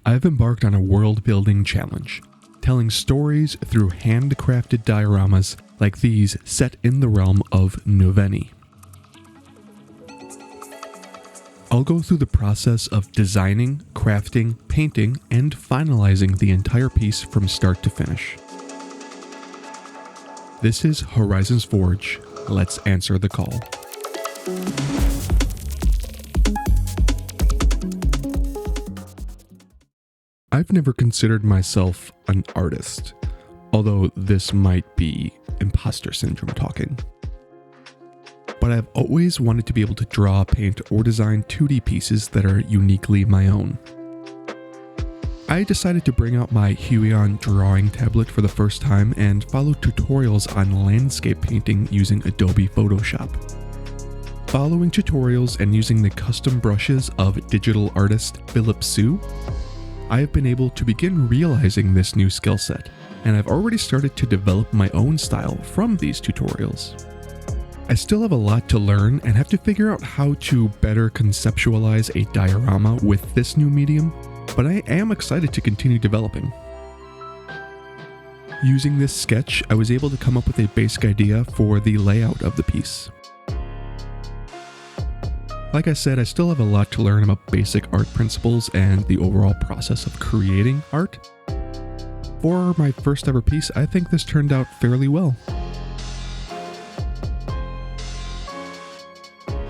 I've embarked on a world-building challenge, telling stories through handcrafted dioramas like these set in the Realm of Nouvenii. I'll go through the process of designing, crafting, painting, and finalizing the entire piece from start to finish. This is Horizons.forge. Let's answer the call. I've never considered myself an artist, although this might be imposter syndrome talking. But I've always wanted to be able to draw, paint, or design 2D pieces that are uniquely my own. I decided to bring out my Huion drawing tablet for the first time and follow tutorials on landscape painting using Adobe Photoshop. Following tutorials and using the custom brushes of digital artist Philip Sue, I have been able to begin realizing this new skill set, and I've already started to develop my own style from these tutorials. I still have a lot to learn and have to figure out how to better conceptualize a diorama with this new medium, but I am excited to continue developing. Using this sketch, I was able to come up with a basic idea for the layout of the piece. Like I said, I still have a lot to learn about basic art principles and the overall process of creating art. For my first ever piece, I think this turned out fairly well.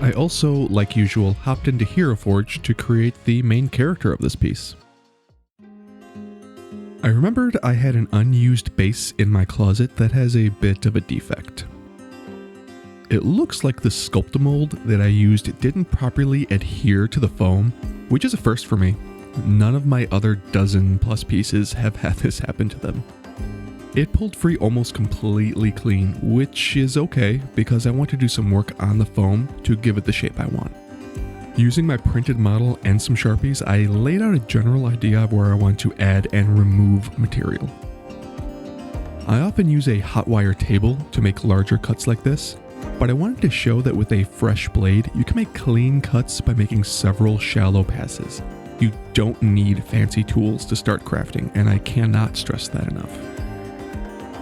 I also, like usual, hopped into HeroForge to create the main character of this piece. I remembered I had an unused base in my closet that has a bit of a defect. It looks like the Sculptamold that I used didn't properly adhere to the foam, which is a first for me. None of my other dozen plus pieces have had this happen to them. It pulled free almost completely clean, which is okay because I want to do some work on the foam to give it the shape I want. Using my printed model and some Sharpies, I laid out a general idea of where I want to add and remove material. I often use a hot wire table to make larger cuts like this, but I wanted to show that with a fresh blade, you can make clean cuts by making several shallow passes. You don't need fancy tools to start crafting, and I cannot stress that enough.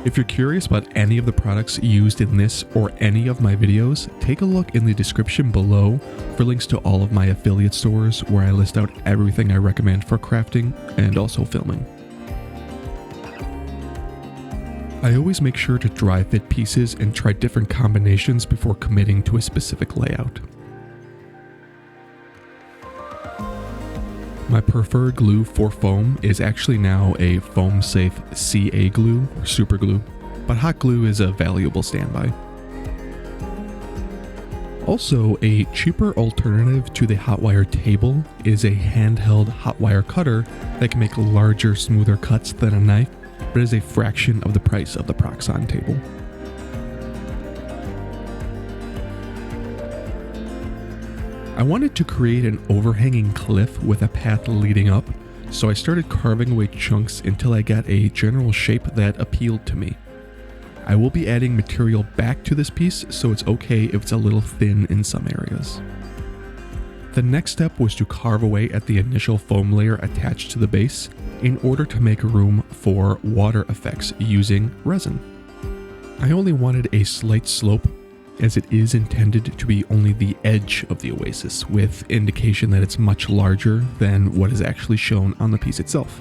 If you're curious about any of the products used in this or any of my videos, take a look in the description below for links to all of my affiliate stores where I list out everything I recommend for crafting and also filming. I always make sure to dry fit pieces and try different combinations before committing to a specific layout. My preferred glue for foam is actually now a foam-safe CA glue or super glue, but hot glue is a valuable standby. Also, a cheaper alternative to the hot wire table is a handheld hot wire cutter that can make larger, smoother cuts than a knife, but is a fraction of the price of the Proxxon table. I wanted to create an overhanging cliff with a path leading up, so I started carving away chunks until I got a general shape that appealed to me. I will be adding material back to this piece, so it's okay if it's a little thin in some areas. The next step was to carve away at the initial foam layer attached to the base in order to make room for water effects using resin. I only wanted a slight slope, as it is intended to be only the edge of the oasis, with indication that it's much larger than what is actually shown on the piece itself.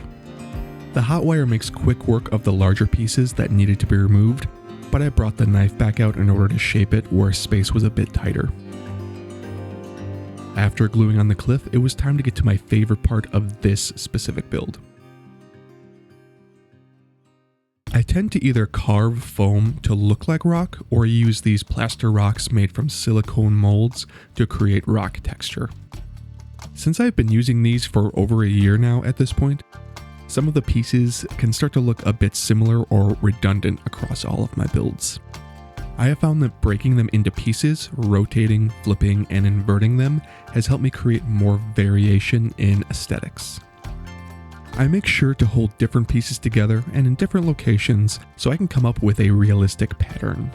The hot wire makes quick work of the larger pieces that needed to be removed, but I brought the knife back out in order to shape it where space was a bit tighter. After gluing on the cliff, it was time to get to my favorite part of this specific build. I tend to either carve foam to look like rock or use these plaster rocks made from silicone molds to create rock texture. Since I've been using these for over a year now at this point, some of the pieces can start to look a bit similar or redundant across all of my builds. I have found that breaking them into pieces, rotating, flipping, and inverting them has helped me create more variation in aesthetics. I make sure to hold different pieces together and in different locations so I can come up with a realistic pattern.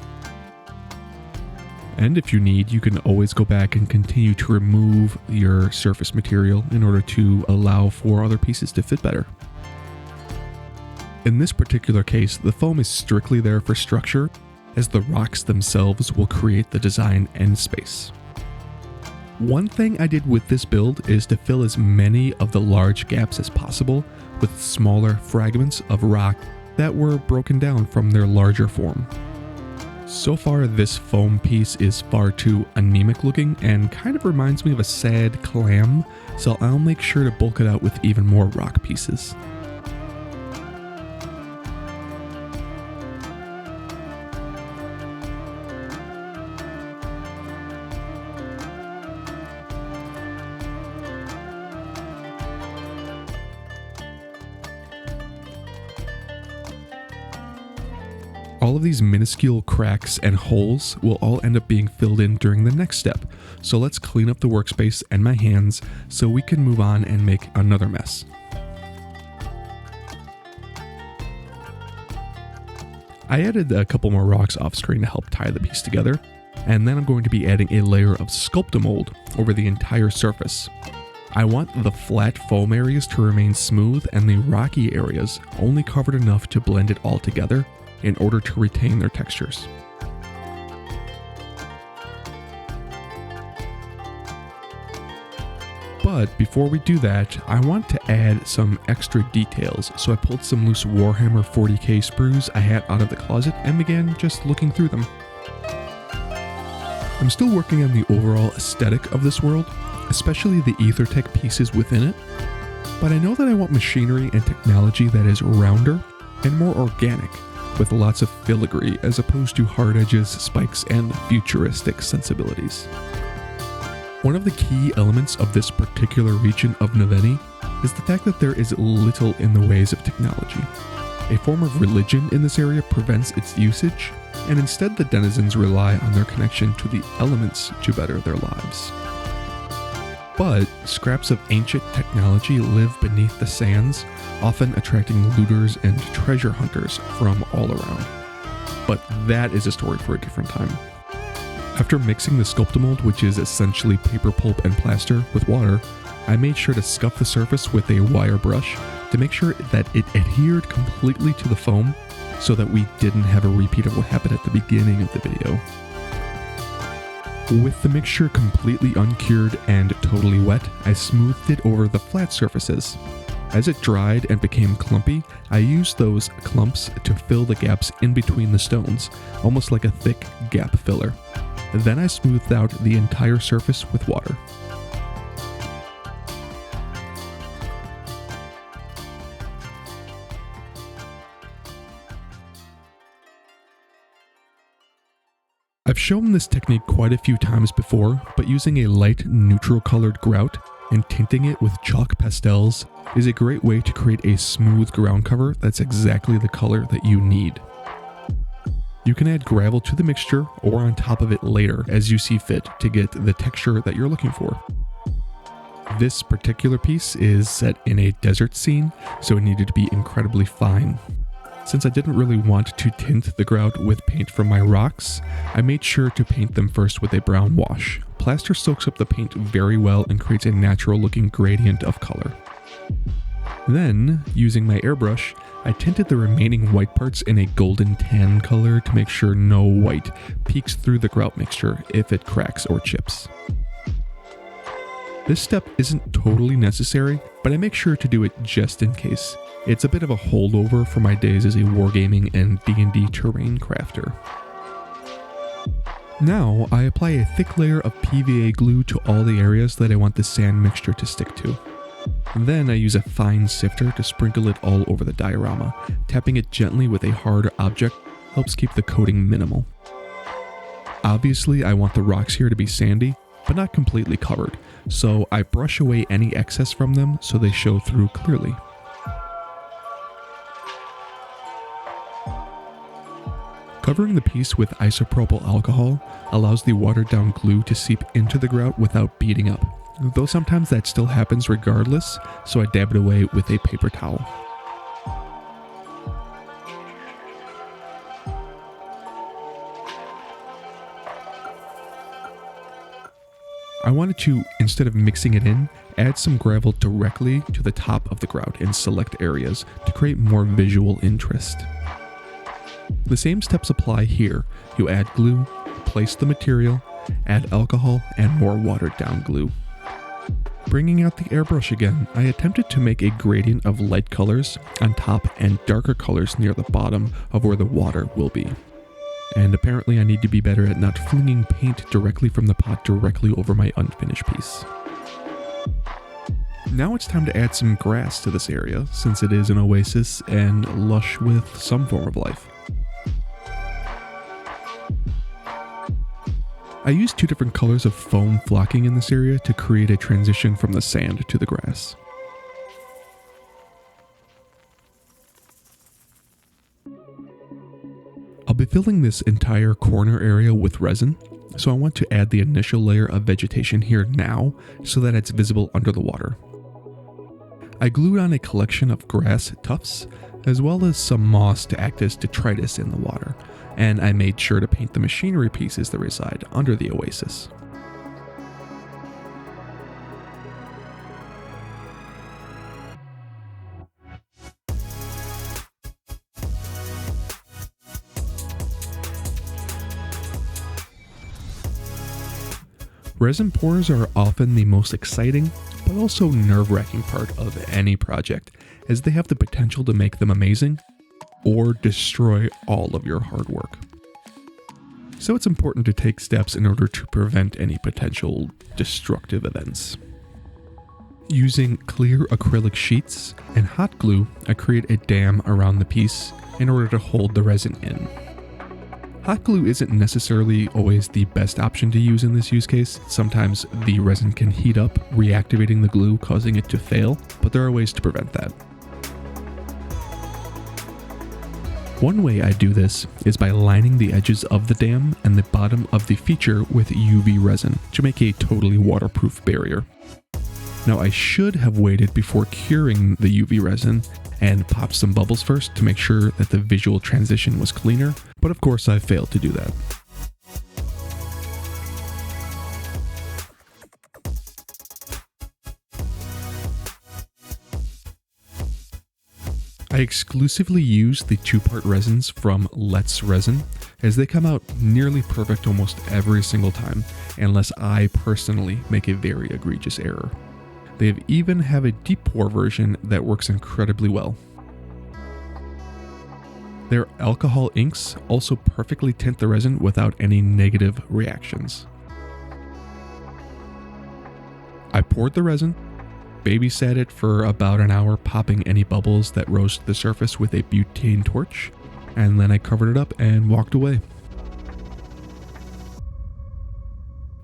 And if you need, you can always go back and continue to remove your surface material in order to allow for other pieces to fit better. In this particular case, the foam is strictly there for structure, as the rocks themselves will create the design and space. One thing I did with this build is to fill as many of the large gaps as possible with smaller fragments of rock that were broken down from their larger form. So far, this foam piece is far too anemic looking and kind of reminds me of a sad clam, so I'll make sure to bulk it out with even more rock pieces. All of these minuscule cracks and holes will all end up being filled in during the next step, so let's clean up the workspace and my hands so we can move on and make another mess. I added a couple more rocks off screen to help tie the piece together, and then I'm going to be adding a layer of Sculptamold over the entire surface. I want the flat foam areas to remain smooth and the rocky areas only covered enough to blend it all together in order to retain their textures. But before we do that, I want to add some extra details, so I pulled some loose Warhammer 40k sprues I had out of the closet and began just looking through them. I'm still working on the overall aesthetic of this world, especially the Aethertech pieces within it, but I know that I want machinery and technology that is rounder and more organic, with lots of filigree as opposed to hard edges, spikes, and futuristic sensibilities. One of the key elements of this particular region of Nouvenii is the fact that there is little in the ways of technology. A form of religion in this area prevents its usage, and instead the denizens rely on their connection to the elements to better their lives. But scraps of ancient technology live beneath the sands, often attracting looters and treasure hunters from all around. But that is a story for a different time. After mixing the Sculptamold, which is essentially paper pulp and plaster, with water, I made sure to scuff the surface with a wire brush to make sure that it adhered completely to the foam so that we didn't have a repeat of what happened at the beginning of the video. With the mixture completely uncured and totally wet, I smoothed it over the flat surfaces. As it dried and became clumpy, I used those clumps to fill the gaps in between the stones, almost like a thick gap filler. Then I smoothed out the entire surface with water. I've shown this technique quite a few times before, but using a light neutral colored grout and tinting it with chalk pastels is a great way to create a smooth ground cover that's exactly the color that you need. You can add gravel to the mixture or on top of it later as you see fit to get the texture that you're looking for. This particular piece is set in a desert scene, so it needed to be incredibly fine. Since I didn't really want to tint the grout with paint from my rocks, I made sure to paint them first with a brown wash. Plaster soaks up the paint very well and creates a natural looking gradient of color. Then, using my airbrush, I tinted the remaining white parts in a golden tan color to make sure no white peeks through the grout mixture if it cracks or chips. This step isn't totally necessary, but I make sure to do it just in case. It's a bit of a holdover from my days as a wargaming and D&D terrain crafter. Now, I apply a thick layer of PVA glue to all the areas that I want the sand mixture to stick to. Then I use a fine sifter to sprinkle it all over the diorama. Tapping it gently with a hard object helps keep the coating minimal. Obviously, I want the rocks here to be sandy, but not completely covered, so I brush away any excess from them so they show through clearly. Covering the piece with isopropyl alcohol allows the watered down glue to seep into the grout without beading up, though sometimes that still happens regardless, so I dab it away with a paper towel. wanted to, instead of mixing it in, add some gravel directly to the top of the grout in select areas to create more visual interest. The same steps apply here. You add glue, place the material, add alcohol, and more watered down glue. Bringing out the airbrush again, I attempted to make a gradient of light colors on top and darker colors near the bottom of where the water will be. And apparently I need to be better at not flinging paint directly from the pot directly over my unfinished piece. Now it's time to add some grass to this area, since it is an oasis and lush with some form of life. I used 2 different colors of foam flocking in this area to create a transition from the sand to the grass. I'll be filling this entire corner area with resin, so I want to add the initial layer of vegetation here now so that it's visible under the water. I glued on a collection of grass tufts as well as some moss to act as detritus in the water, and I made sure to paint the machinery pieces that reside under the oasis. Resin pours are often the most exciting, but also nerve-wracking part of any project, as they have the potential to make them amazing, or destroy all of your hard work. So it's important to take steps in order to prevent any potential destructive events. Using clear acrylic sheets and hot glue, I create a dam around the piece in order to hold the resin in. Hot glue isn't necessarily always the best option to use in this use case. Sometimes the resin can heat up, reactivating the glue, causing it to fail, but there are ways to prevent that. One way I do this is by lining the edges of the dam and the bottom of the feature with UV resin to make a totally waterproof barrier. Now I should have waited before curing the UV resin and popped some bubbles first to make sure that the visual transition was cleaner, but of course I failed to do that. I exclusively use the 2-part resins from Let's Resin, as they come out nearly perfect almost every single time, unless I personally make a very egregious error. They even have a deep pour version that works incredibly well. Their alcohol inks also perfectly tint the resin without any negative reactions. I poured the resin, babysat it for about an hour, popping any bubbles that rose to the surface with a butane torch, and then I covered it up and walked away.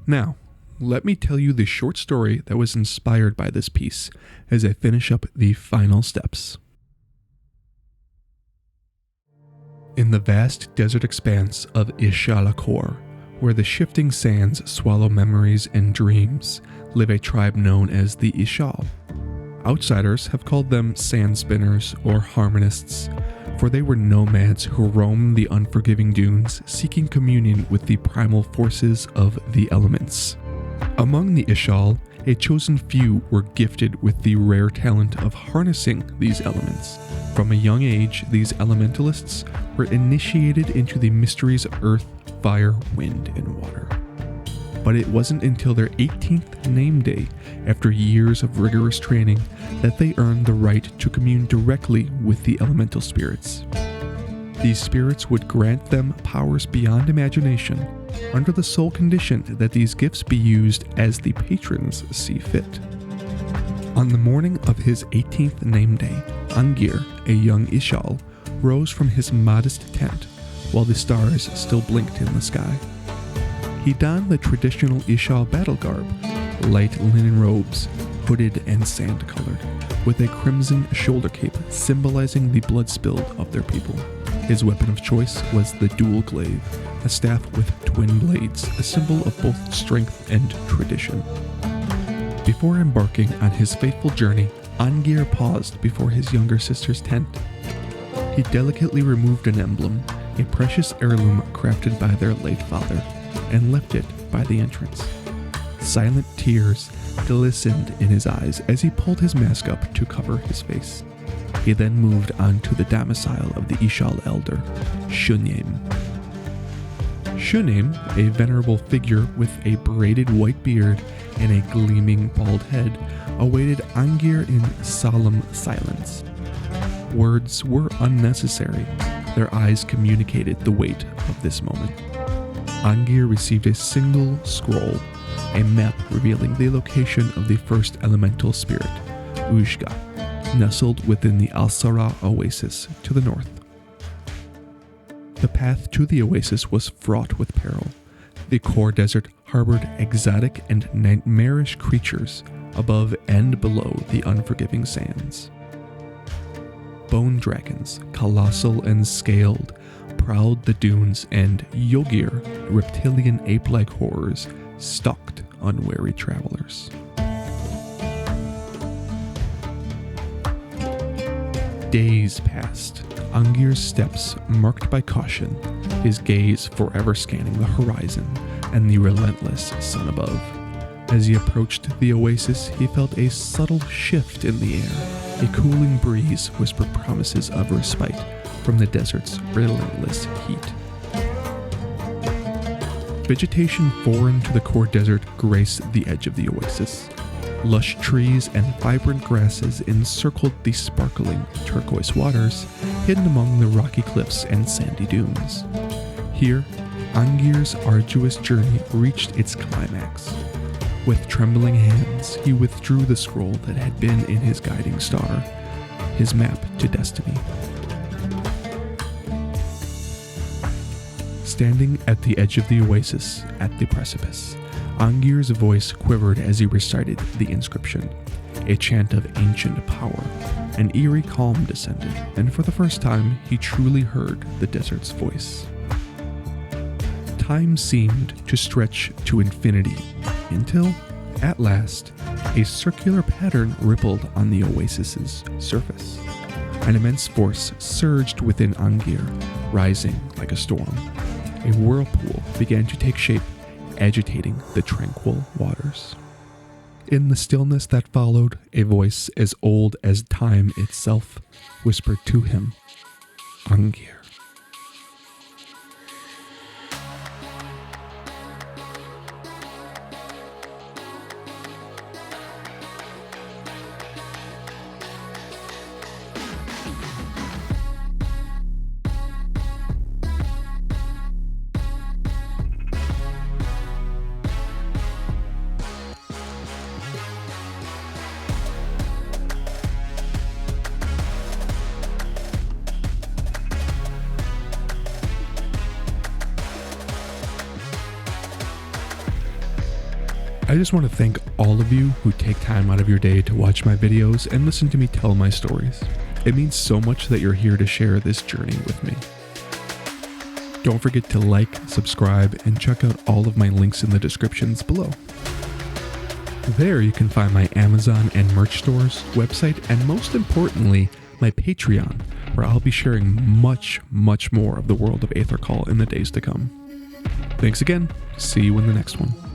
Now, let me tell you the short story that was inspired by this piece as I finish up the final steps. In the vast desert expanse of Ishalakor, where the shifting sands swallow memories and dreams, live a tribe known as the Ishal. Outsiders have called them sand spinners or harmonists, for they were nomads who roamed the unforgiving dunes seeking communion with the primal forces of the elements. Among the Ishal, a chosen few were gifted with the rare talent of harnessing these elements. From a young age, these elementalists were initiated into the mysteries of earth, fire, wind, and water. But it wasn't until their 18th name day, after years of rigorous training, that they earned the right to commune directly with the elemental spirits. These spirits would grant them powers beyond imagination, under the sole condition that these gifts be used as the patrons see fit. On the morning of his 18th name day, Angir, a young Ishal, rose from his modest tent while the stars still blinked in the sky. He donned the traditional Ishal battle garb, light linen robes, hooded and sand-colored, with a crimson shoulder cape symbolizing the blood spilled of their people. His weapon of choice was the dual glaive, a staff with twin blades, a symbol of both strength and tradition. Before embarking on his fateful journey, Angir paused before his younger sister's tent. He delicately removed an emblem, a precious heirloom crafted by their late father, and left it by the entrance. Silent tears glistened in his eyes as he pulled his mask up to cover his face. He then moved on to the domicile of the Ishal elder, Shunyem. Shunyem, a venerable figure with a braided white beard and a gleaming bald head, awaited Angir in solemn silence. Words were unnecessary. Their eyes communicated the weight of this moment. Angir received a single scroll, a map revealing the location of the first elemental spirit, Ujga, nestled within the Al-Sara oasis to the north. The path to the oasis was fraught with peril. The core desert harbored exotic and nightmarish creatures above and below the unforgiving sands. Bone dragons, colossal and scaled, prowled the dunes, and Yogir, reptilian ape-like horrors, stalked unwary travelers. Days passed, Angir's steps marked by caution, his gaze forever scanning the horizon and the relentless sun above. As he approached the oasis, he felt a subtle shift in the air. A cooling breeze whispered promises of respite from the desert's relentless heat. Vegetation foreign to the core desert graced the edge of the oasis. Lush trees and vibrant grasses encircled the sparkling turquoise waters, hidden among the rocky cliffs and sandy dunes. Here, Angir's arduous journey reached its climax. With trembling hands, he withdrew the scroll that had been in his guiding star, his map to destiny. Standing at the edge of the oasis, at the precipice, Angir's voice quivered as he recited the inscription, a chant of ancient power. An eerie calm descended, and for the first time, he truly heard the desert's voice. Time seemed to stretch to infinity, until, at last, a circular pattern rippled on the oasis's surface. An immense force surged within Angir, rising like a storm. A whirlpool began to take shape, agitating the tranquil waters. In the stillness that followed, a voice as old as time itself whispered to him, Angir. I just want to thank all of you who take time out of your day to watch my videos and listen to me tell my stories. It means so much that you're here to share this journey with me. Don't forget to like, subscribe, and check out all of my links in the descriptions below. There you can find my Amazon and merch stores, website, and most importantly, my Patreon, where I'll be sharing much, much more of the world of Aethercall in the days to come. Thanks again. See you in the next one.